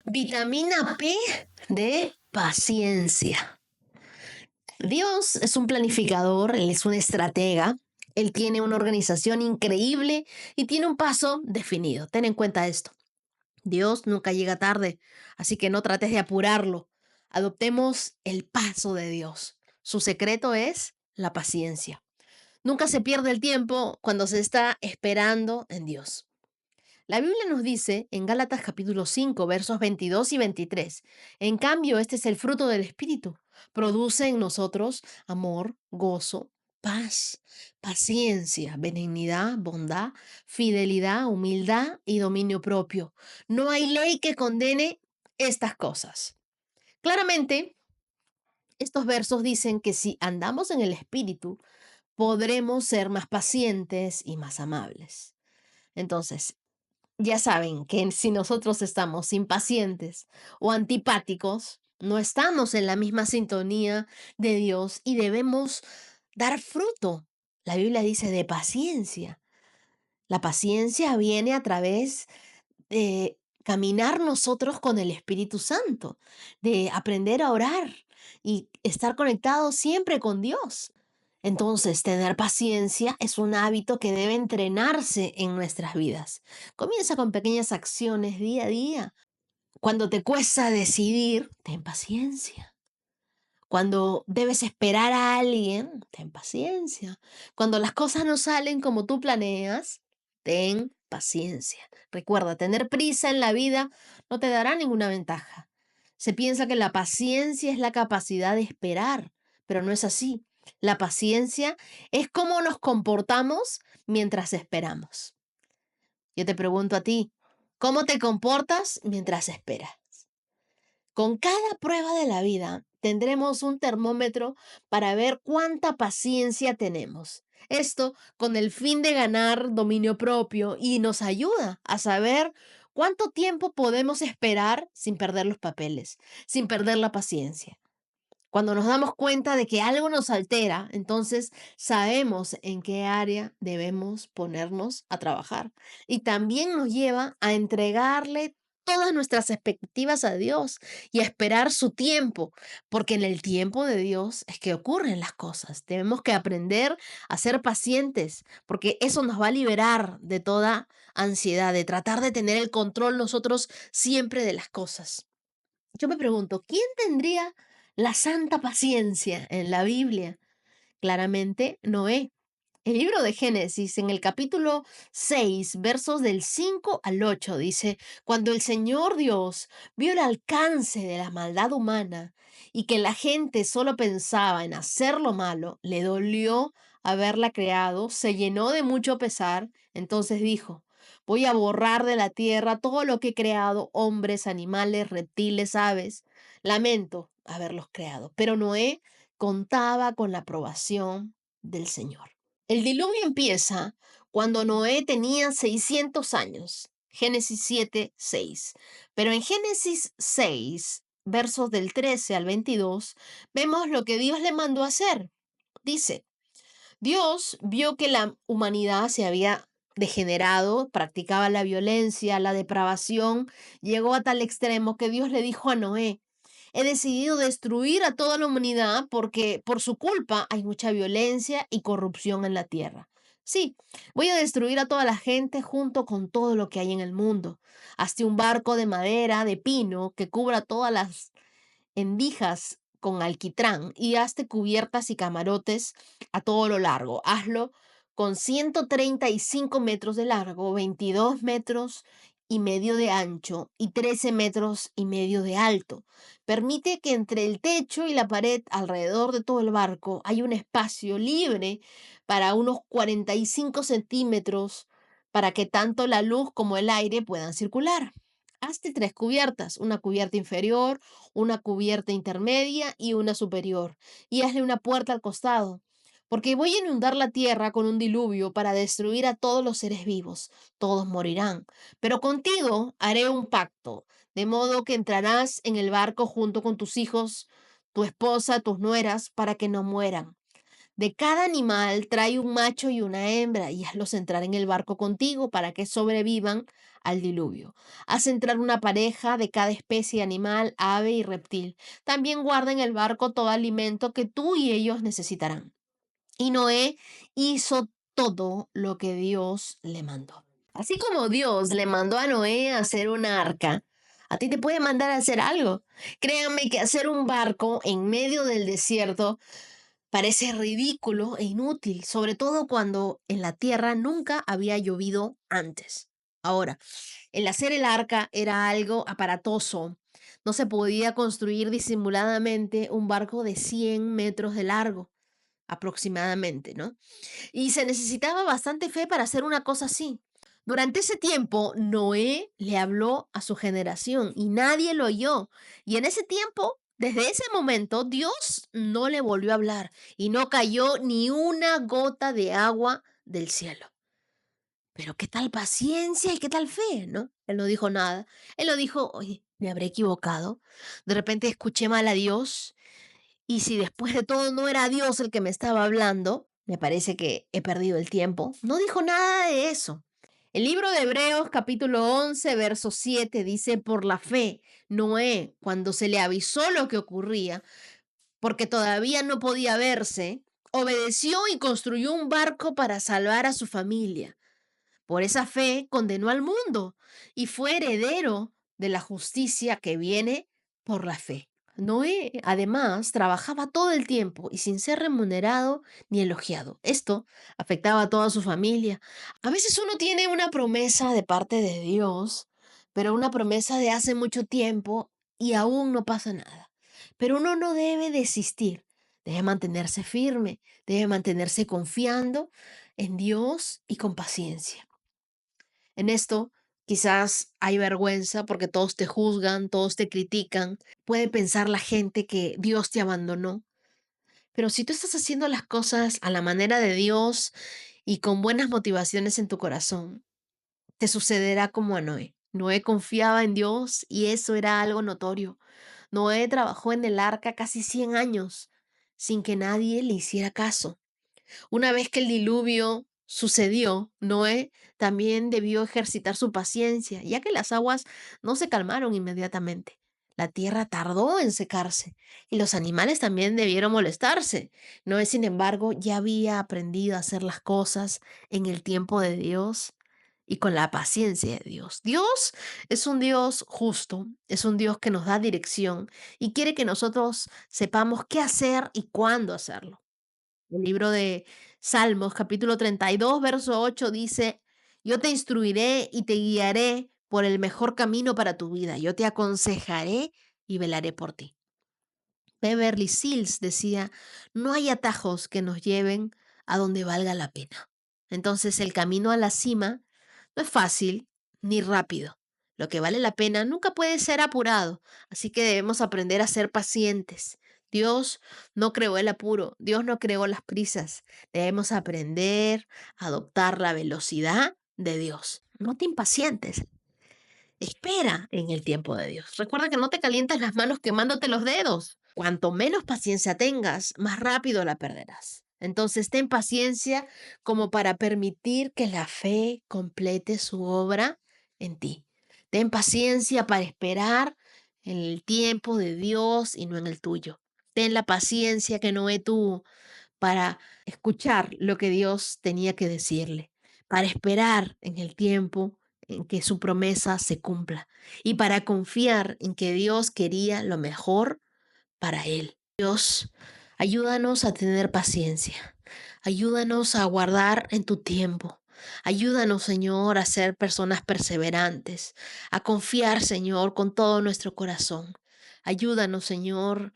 Vitamina P de paciencia. Dios es un planificador, Él es un estratega, Él tiene una organización increíble y tiene un paso definido. Ten en cuenta esto. Dios nunca llega tarde, así que no trates de apurarlo. Adoptemos el paso de Dios. Su secreto es la paciencia. Nunca se pierde el tiempo cuando se está esperando en Dios. La Biblia nos dice en Gálatas capítulo 5 versos 22 y 23. En cambio, este es el fruto del Espíritu. Produce en nosotros amor, gozo, paz, paciencia, benignidad, bondad, fidelidad, humildad y dominio propio. No hay ley que condene estas cosas. Claramente, estos versos dicen que si andamos en el Espíritu, podremos ser más pacientes y más amables. Entonces, ya saben que si nosotros estamos impacientes o antipáticos, no estamos en la misma sintonía de Dios y debemos dar fruto. La Biblia dice de paciencia. La paciencia viene a través de caminar nosotros con el Espíritu Santo, de aprender a orar y estar conectados siempre con Dios. Entonces, tener paciencia es un hábito que debe entrenarse en nuestras vidas. Comienza con pequeñas acciones día a día. Cuando te cuesta decidir, ten paciencia. Cuando debes esperar a alguien, ten paciencia. Cuando las cosas no salen como tú planeas, ten paciencia. Recuerda, tener prisa en la vida no te dará ninguna ventaja. Se piensa que la paciencia es la capacidad de esperar, pero no es así. La paciencia es cómo nos comportamos mientras esperamos. Yo te pregunto a ti, ¿cómo te comportas mientras esperas? Con cada prueba de la vida tendremos un termómetro para ver cuánta paciencia tenemos. Esto con el fin de ganar dominio propio y nos ayuda a saber cuánto tiempo podemos esperar sin perder los papeles, sin perder la paciencia. Cuando nos damos cuenta de que algo nos altera, entonces sabemos en qué área debemos ponernos a trabajar. Y también nos lleva a entregarle todas nuestras expectativas a Dios y a esperar su tiempo, porque en el tiempo de Dios es que ocurren las cosas. Tenemos que aprender a ser pacientes, porque eso nos va a liberar de toda ansiedad, de tratar de tener el control nosotros siempre de las cosas. Yo me pregunto, ¿quién tendría la santa paciencia en la Biblia? Claramente, Noé. El libro de Génesis, en el capítulo 6, versos del 5 al 8, dice, cuando el Señor Dios vio el alcance de la maldad humana y que la gente solo pensaba en hacer lo malo, le dolió haberla creado, se llenó de mucho pesar, entonces dijo, voy a borrar de la tierra todo lo que he creado, hombres, animales, reptiles, aves. Lamento haberlos creado, pero Noé contaba con la aprobación del Señor. El diluvio empieza cuando Noé tenía 600 años. Génesis 7, 6. Pero en Génesis 6, versos del 13 al 22, vemos lo que Dios le mandó a hacer. Dice, Dios vio que la humanidad se había degenerado, practicaba la violencia, la depravación, llegó a tal extremo que Dios le dijo a Noé, he decidido destruir a toda la humanidad porque por su culpa hay mucha violencia y corrupción en la tierra. Sí, voy a destruir a toda la gente junto con todo lo que hay en el mundo. Hazte un barco de madera, de pino, que cubra todas las endijas con alquitrán y hazte cubiertas y camarotes a todo lo largo. Hazlo con 135 metros de largo, 22 metros y medio de ancho y 13 metros y medio de alto. Permite que entre el techo y la pared alrededor de todo el barco haya un espacio libre para unos 45 centímetros para que tanto la luz como el aire puedan circular. Hazte tres cubiertas, una cubierta inferior, una cubierta intermedia y una superior, y hazle una puerta al costado, porque voy a inundar la tierra con un diluvio para destruir a todos los seres vivos. Todos morirán, pero contigo haré un pacto, de modo que entrarás en el barco junto con tus hijos, tu esposa, tus nueras, para que no mueran. De cada animal trae un macho y una hembra y hazlos entrar en el barco contigo para que sobrevivan al diluvio. Haz entrar una pareja de cada especie de animal, ave y reptil. También guarda en el barco todo alimento que tú y ellos necesitarán. Y Noé hizo todo lo que Dios le mandó. Así como Dios le mandó a Noé a hacer una arca, a ti te puede mandar a hacer algo. Créanme que hacer un barco en medio del desierto parece ridículo e inútil, sobre todo cuando en la tierra nunca había llovido antes. Ahora, el hacer el arca era algo aparatoso. No se podía construir disimuladamente un barco de 100 metros de largo, aproximadamente, ¿no? Y se necesitaba bastante fe para hacer una cosa así. Durante ese tiempo, Noé le habló a su generación y nadie lo oyó. Y en ese tiempo, desde ese momento, Dios no le volvió a hablar y no cayó ni una gota de agua del cielo. Pero qué tal paciencia y qué tal fe, ¿no? Él no dijo nada. Él no dijo, oye, me habré equivocado. De repente escuché mal a Dios y si después de todo no era Dios el que me estaba hablando, me parece que he perdido el tiempo. No dijo nada de eso. El libro de Hebreos capítulo 11, verso 7 dice, por la fe, Noé, cuando se le avisó lo que ocurría, porque todavía no podía verse, obedeció y construyó un barco para salvar a su familia. Por esa fe condenó al mundo y fue heredero de la justicia que viene por la fe. Noé, además, trabajaba todo el tiempo y sin ser remunerado ni elogiado. Esto afectaba a toda su familia. A veces uno tiene una promesa de parte de Dios, pero una promesa de hace mucho tiempo y aún no pasa nada. Pero uno no debe desistir, debe mantenerse firme, debe mantenerse confiando en Dios y con paciencia. En esto quizás hay vergüenza porque todos te juzgan, todos te critican. Puede pensar la gente que Dios te abandonó. Pero si tú estás haciendo las cosas a la manera de Dios y con buenas motivaciones en tu corazón, te sucederá como a Noé. Noé confiaba en Dios y eso era algo notorio. Noé trabajó en el arca casi 100 años sin que nadie le hiciera caso. Una vez que el diluvio sucedió, Noé también debió ejercitar su paciencia, ya que las aguas no se calmaron inmediatamente. La tierra tardó en secarse y los animales también debieron molestarse. Noé, sin embargo, ya había aprendido a hacer las cosas en el tiempo de Dios y con la paciencia de Dios. Dios es un Dios justo, es un Dios que nos da dirección y quiere que nosotros sepamos qué hacer y cuándo hacerlo. El libro de Salmos, capítulo 32, verso 8 dice, yo te instruiré y te guiaré por el mejor camino para tu vida. Yo te aconsejaré y velaré por ti. Beverly Sills decía, no hay atajos que nos lleven a donde valga la pena. Entonces el camino a la cima no es fácil ni rápido. Lo que vale la pena nunca puede ser apurado, así que debemos aprender a ser pacientes. Dios no creó el apuro, Dios no creó las prisas. Debemos aprender a adoptar la velocidad de Dios. No te impacientes. Espera en el tiempo de Dios. Recuerda que no te calientas las manos quemándote los dedos. Cuanto menos paciencia tengas, más rápido la perderás. Entonces ten paciencia como para permitir que la fe complete su obra en ti. Ten paciencia para esperar en el tiempo de Dios y no en el tuyo. Ten la paciencia que Noé tuvo para escuchar lo que Dios tenía que decirle, para esperar en el tiempo en que su promesa se cumpla y para confiar en que Dios quería lo mejor para él. Dios, ayúdanos a tener paciencia, ayúdanos a guardar en tu tiempo. Ayúdanos, Señor, a ser personas perseverantes, a confiar, Señor, con todo nuestro corazón. Ayúdanos, Señor,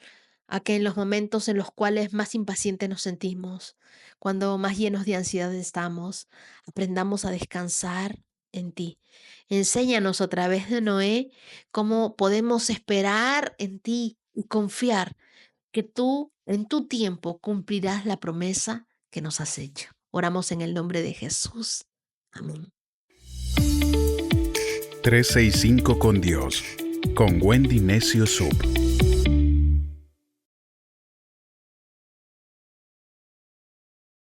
a que en los momentos en los cuales más impacientes nos sentimos, cuando más llenos de ansiedad estamos, aprendamos a descansar en ti. Enséñanos a través de Noé cómo podemos esperar en ti y confiar que tú en tu tiempo cumplirás la promesa que nos has hecho. Oramos en el nombre de Jesús. Amén. 365 con Dios, con Wendy Necio Sub.